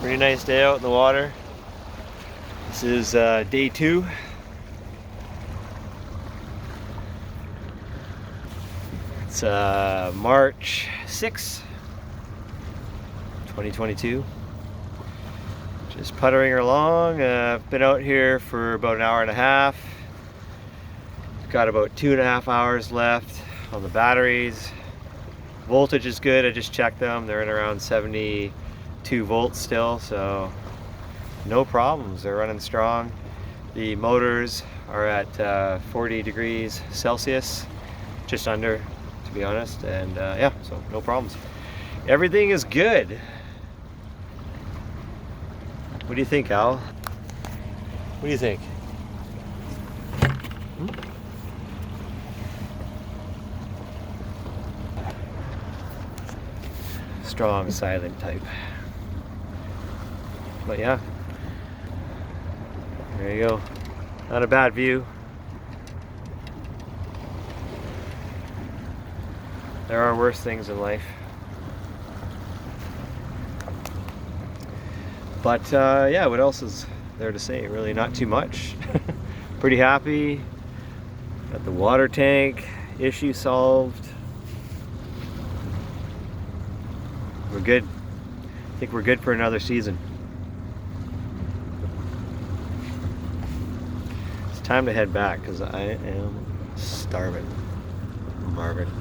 Pretty nice day out in the water. This is day 2. It's March 6th, 2022. Just puttering along. I've been out here for about an hour and a half. Got about 2.5 hours left on the batteries. Voltage is good. I just checked them. They're in around 72 volts still, so no problems. They're running strong. The motors are at 40 degrees Celsius, just under, to be honest, and yeah, so no problems. Everything is good. What do you think, Al? What do you think? Strong, silent type. But yeah, there you go. Not a bad view. There are worse things in life. But yeah, what else is there to say? Really not too much. Pretty happy. Got the water tank issue solved. We're good. I think we're good for another season. It's time to head back because I am starving. Marvin.